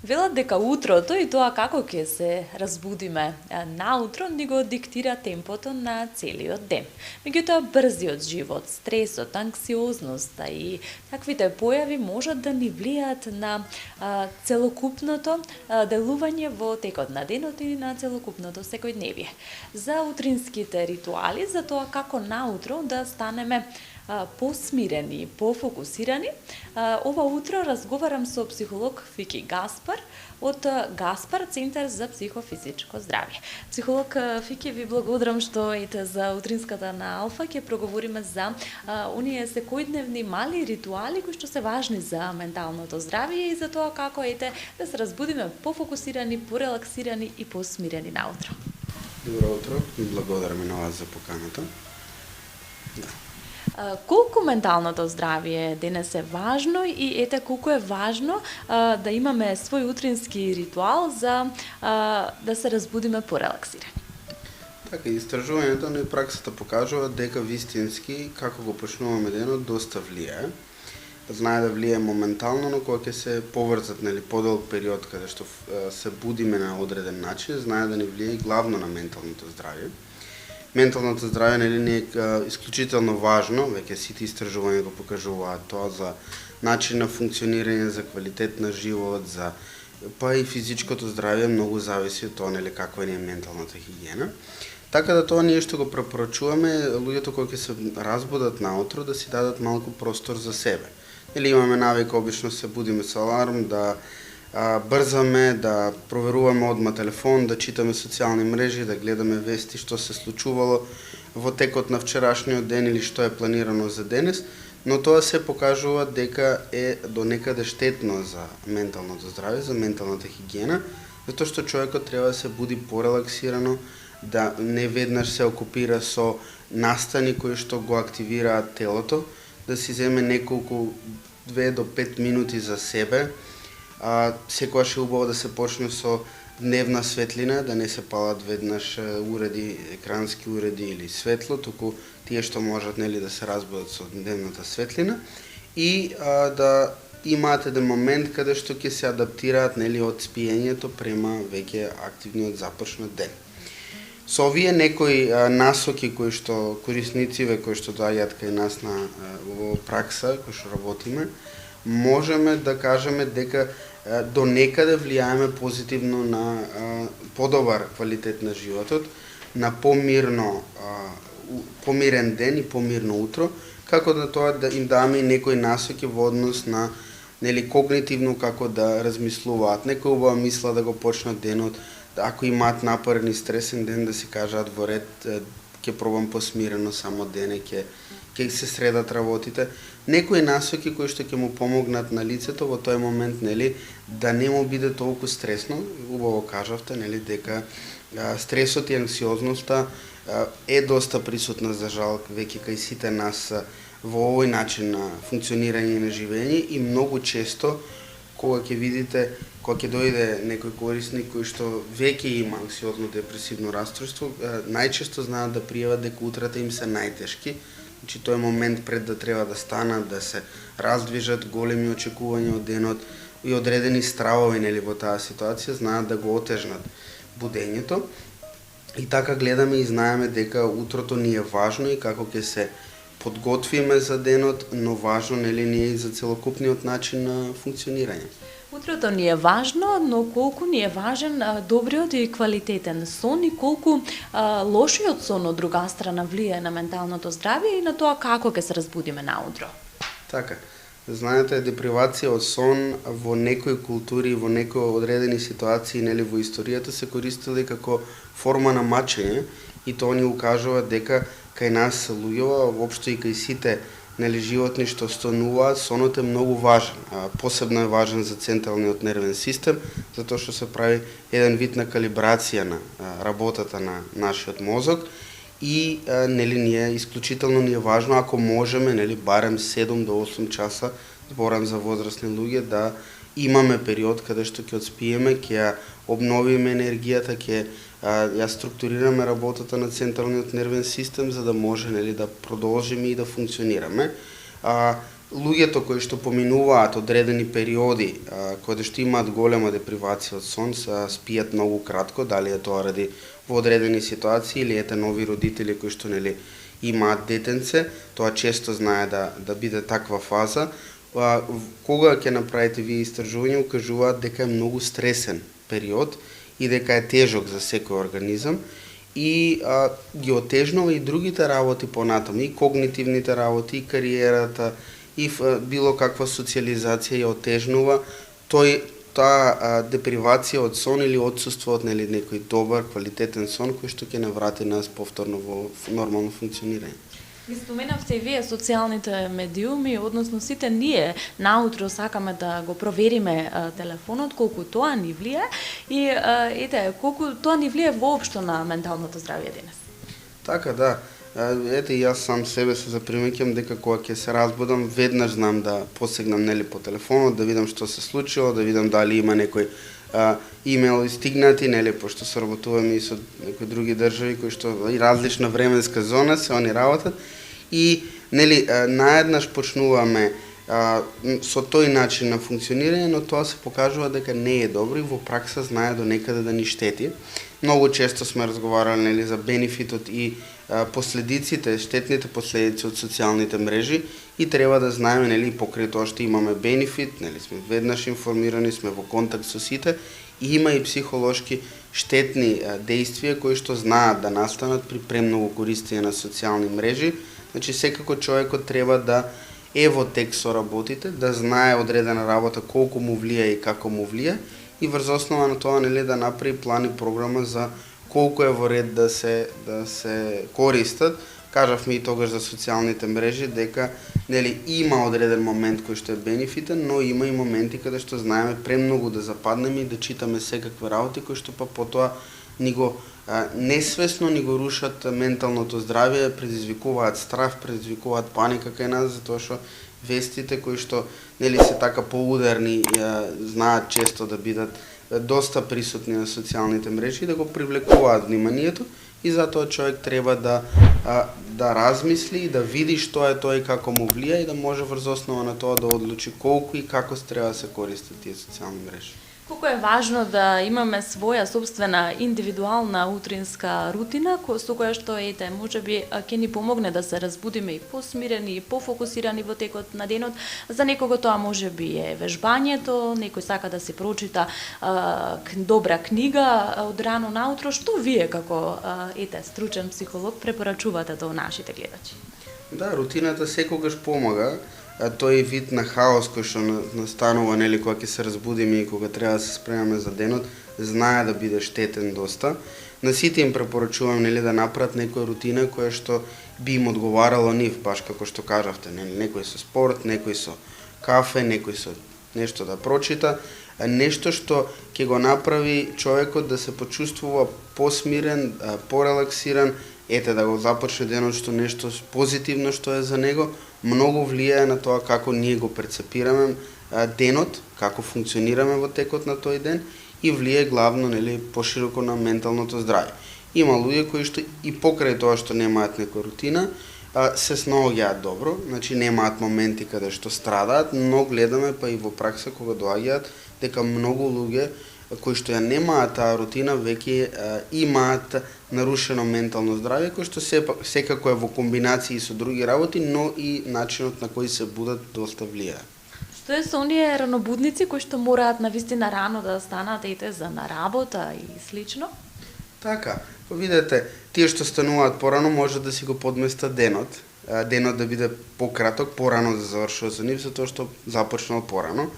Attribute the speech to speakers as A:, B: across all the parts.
A: Велат дека утрото и тоа како ќе се разбудиме наутро ни го диктира темпото на целиот ден. Меѓутоа брзиот живот, стресот, анксиозноста и таквите појави можат да ни влијаат на целокупното делување во текот на денот и на целокупното секојдневие. За утринските ритуали, за тоа како наутро да станеме посмирени, пофокусирани. Ова утро разговарам со психолог Фики Гаспар од Гаспар Центар за психофизичко здравје. Психолог Фики, ви благодарам што за утринската на Алфа ќе проговориме за оние секојдневни мали ритуали кои што се важни за менталното здравје и за тоа како да се разбудиме пофокусирани, порелаксирани и посмирени наутро.
B: Добро утро, благодарам на вас за поканата.
A: Колку менталното здравје денес е важно и колку е важно да имаме свој утрински ритуал за да се разбудиме порелаксирани?
B: Така, истражувањето и праксата покажува дека вистински како го почнуваме денот доста влијае. Знае да влијае моментално, но кога ќе се поврзат подолг период каде што се будиме на одреден начин, знае да ни влијае главно на менталното здравје. Менталното здравје не е исклучително важно, веќе сите истражувања го покажуваат тоа за начин на функционирање, за квалитет на живот, па и физичкото здравје многу зависи од тоа каква е менталната хигиена. Така да тоа ние што го препорачуваме луѓето кои ќе се разбудат наутро да си дадат малку простор за себе. Имаме навика обично се будиме со аларм, да брзаме, да проверуваме одма телефон, да читаме социјални мрежи, да гледаме вести што се случувало во текот на вчерашниот ден или што е планирано за денес, но тоа се покажува дека е до некаде штетно за менталното здравје, за менталната хигиена, затоа што човекот треба да се буди порелаксирано, да не веднаш се окупира со настани кои што го активираат телото, да си земе неколку 2 до 5 минути за себе. Секогаш е убаво да се почне со дневна светлина, да не се палат веднаш уреди, екрански уреди или светло, туку тие што можат да се разбудат со дневната светлина и да имаат еден момент каде што ќе се адаптираат од спиењето према веќе активниот започнат ден. Со овие некои насоки кои што кориснициве кои што доаѓаат кај нас во пракса, кои што работиме, можеме да кажеме дека до некаде влијаеме позитивно на подобар квалитет на животот, на помирен ден и помирно утро, како да тоа да им даваме и некои насоки во однос на когнитивно како да размислуваат. Некои убава мисла да го почнат денот, ако имаат напорен и стресен ден, да си кажат во ред, ќе пробам посмирено само дене, ќе се средат работите. Некои насоки кои што ќе му помогнат на лицето во тој момент, да не му биде толку стресно. Убаво кажавте, дека стресот и анксиозноста е доста присутна, за жал, веќе кај сите нас во овој начин на функционирање на живење и многу често кога ќе видите, кога ќе дојде некој корисник кој што веќе има анксиозно-депресивно расстройство, најчесто знаат да пријават дека утрата им се најтешки. Значи тој момент пред да треба да станат, да се раздвижат, големи очекувања од денот и одредени стравови во таа ситуација, знаат да го отежнат будењето. И така гледаме и знаеме дека утрото ни е важно и како ќе се подготвиме за денот, но важно ние и за целокупниот начин на функционирање.
A: Утрото ни е важно, но колку ни е важен добриот и квалитетен сон и колку лошиот сон од друга страна влијае на менталното здравје и на тоа како ќе се разбудиме наутро.
B: Така, знаете, депривација од сон во некои култури, во некои одредени ситуации, во историјата се користели како форма на мачење и тоа ни укажува дека кај нас луѓето, воопшто и кај сите животни што стануваат, сонот е многу важен. Посебно е важен за централниот нервен систем, затоа што се прави еден вид на калибрација на работата на нашиот мозок и ние исклучително ни е важно ако можеме барем 7 до 8 часа, зборам за возрастни луѓе, да имаме период каде што ќе одспиеме, ќе обновиме енергијата, ќе ја структурираме работата на централниот нервен систем за да може да продолжиме и да функционираме. луѓето кои што поминуваат одредени периоди, кои што имаат голема депривација од сон, спијат многу кратко, дали е тоа ради во одредени ситуации или ете нови родители кои што нели имаат детенце, тоа често знае да биде таква фаза. Кога ќе направите вие истражување, укажуваат дека е многу стресен период и дека е тежок за секој организам и ги отежнува и другите работи понатаму, и когнитивните работи, и кариерата, и било каква социализација ја отежнува. Таа депривација од сон или отсуство од некој добар, квалитетен сон кој што ќе не врати нас повторно во нормално функционирање.
A: Ги споменавте и вие социјалните медиуми, односно сите ние наутро сакаме да го провериме телефонот, колку тоа ни влие и колку тоа ни влие воопшто на менталното здравје денес.
B: Така, да. Ете, јас сам себе се запримеќам дека кога ќе се разбудам, веднаш знам да посегнам по телефонот, да видам што се случило, да видам дали има некој имејл стигнати, пошто соработуваме и со некои други држави кои што и различна временска зона се они работат и наеднаш почнуваме со тој начин на функционирање, но тоа се покажува дека не е добро и во пракса знае до некаде да ни штети. Многу често сме разговарали за бенефитот и последиците, штетните последици од социјалните мрежи и треба да знаеме покрај тоа што имаме бенефит, сме веднаш информирани, сме во контакт со сите и има и психолошки штетни действија кои што знаат да настанат при премногу користење на социјални мрежи. Значи секако човекот треба да е во тек со работите, да знае одредена работа колку му влие и како му влие и врз основа на тоа да направи план и програма за колку е во ред да се користат. Кажавме и тогаш за социјалните мрежи дека има одреден момент кој што е бенефитен, но има и моменти каде што знаеме премногу да западнеме и да читаме секакви работи кои што потоа ни го несвесно ни го рушат менталното здравје, предизвикуваат страх, предизвикуваат паника кај нас, затоа што вестите кои што се така поударни знаат често да бидат доста присутни на социјалните мрежи и да го привлекуваат вниманието и затоа човек треба да размисли и да види што е тоа и како му влија и да може врз основа на тоа да одлучи колку и како треба да се користат тие социјални мрежи.
A: Колку е важно да имаме своја собствена индивидуална утринска рутина, со која што можеби ќе ни помогне да се разбудиме и посмирени и пофокусирани во текот на денот. За некого тоа можеби е вежбањето, некој сака да се прочита добра книга од рано наутро. Што вие како стручен психолог препорачувате до нашите гледачи?
B: Да, рутината секогаш помага. Тој вид на хаос кој што настанува кога ќе се разбудиме и кога треба да се спремаме за денот, знае да биде штетен доста. На сите им препорачувам да направат некоја рутина која што би им одговарало нив, баш како што кажавте, некој со спорт, некој со кафе, некој со нешто да прочита, нешто што ќе го направи човекот да се почувствува посмирен, порелаксиран, да го започне денот што нешто позитивно што е за него, многу влијае на тоа како ние го перцепираме денот, како функционираме во текот на тој ден и влијае главно пошироко на менталното здравје. Има луѓе кои што и покрај тоа што немаат некоја рутина, се снаоѓаат добро, значи немаат моменти каде што страдаат, но гледаме па и во пракса кога доаѓаат дека многу луѓе кои што ја немаат таа рутина веќе имаат нарушено ментално здравје, кој што секако е во комбинации со други работи, но и начинот на кој се будат доста влијае.
A: Што е со оние ранобудници кои што мораат навистина рано да станат за на работа и слично?
B: Така, видете, тие што стануваат порано може да си го подместат денот да биде пократок, порано да завршува за нив, затоа што започнал порано.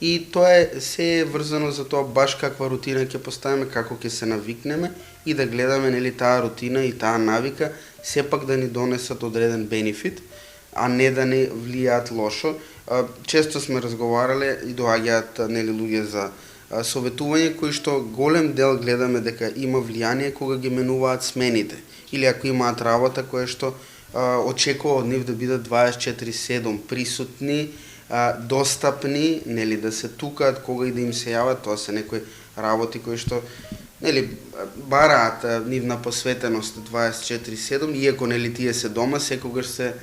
B: И тоа се врзано за тоа баш каква рутина ќе поставиме, како ќе се навикнеме и да гледаме таа рутина и таа навика сепак да ни донесат одреден бенефит, а не да не влијаат лошо. Често сме разговарале и доаѓаат луѓе за советување кои што голем дел гледаме дека има влијание кога ги менуваат смените или ако имаат работа која што очекува од нив да бидат 24/7 присутни, достапни, да се тукаат кога и да им се јават, тоа се некои работи кои што бараат нивна посветеност 24/7, иако тие се дома, секогаш се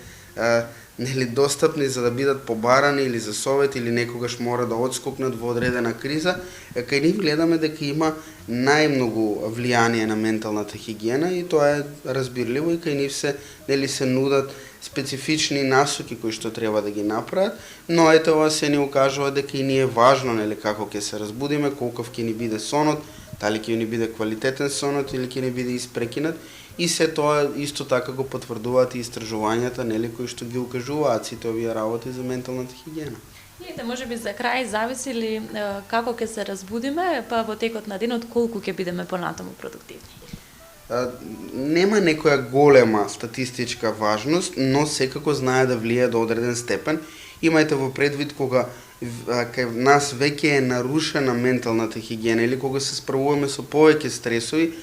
B: нели достапни за да бидат побарани или за совет или некогаш мора да отскокнат во одредена криза, кај нив гледаме дека има најмногу влијание на менталната хигиена и тоа е разбирливо и кај нив се нели се нудат специфични насоки кои што треба да ги направат, но ете ова се ни укажува дека и ние важно нели како ќе се разбудиме, колков ќе ни биде сонот, дали ќе ни биде квалитетен сонот или ќе ни биде испрекинат. И се тоа исто така го потврдуваат и истражувањата нели кои што ги укажуваат сите овие работи за менталната хигиена.
A: И можеби за крај зависи ли како ќе се разбудиме, па во текот на денот колку ќе бидеме понатаму продуктивни?
B: Нема некоја голема статистичка важност, но секако знае да влие до одреден степен. Имајте во предвид кога кај нас веќе е нарушена менталната хигиена или кога се справуваме со повеќе стресови,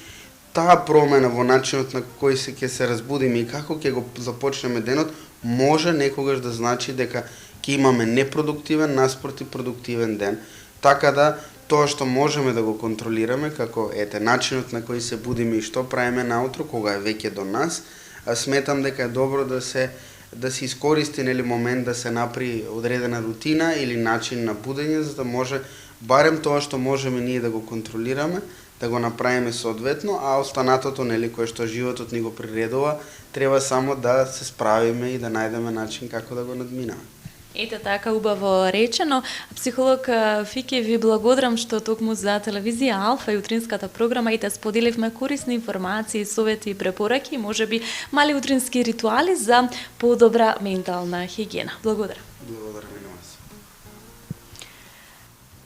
B: таа промена во начинот на кој ќе се разбудиме и како ќе го започнеме денот, може некогаш да значи дека ќе имаме непродуктивен наспроти продуктивен ден. Така да тоа што можеме да го контролираме, како начинот на кој се будиме и што правиме наутро кога е веќе до нас, сметам дека е добро да се искористи нели момент да се направи одредена рутина или начин на будење за да може барем тоа што можеме ние да го контролираме, да го направиме соодветно, а останатото нели кое што животот ни го приредува, треба само да се справиме и да најдеме начин како да го надминаме.
A: Ете така убаво речено. Психолог Фики, ви благодарам што токму за телевизија Алфа и утринската програма и те споделивме корисни информации, совети и препораки, можеби мали утрински ритуали за подобра ментална хигиена. Благодарам.
B: Благодарам и на вас.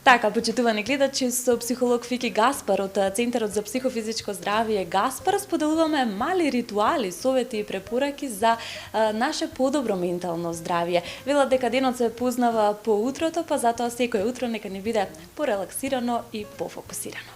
A: Така, почитувани гледачи, со психолог Фики Гаспар од Центарот за психофизичко здравје Гаспар споделуваме мали ритуали, совети и препораки за наше подобро ментално здравје. Вела дека денот се познава по утрото, па затоа секој утро нека ни биде порелаксирано и пофокусирано.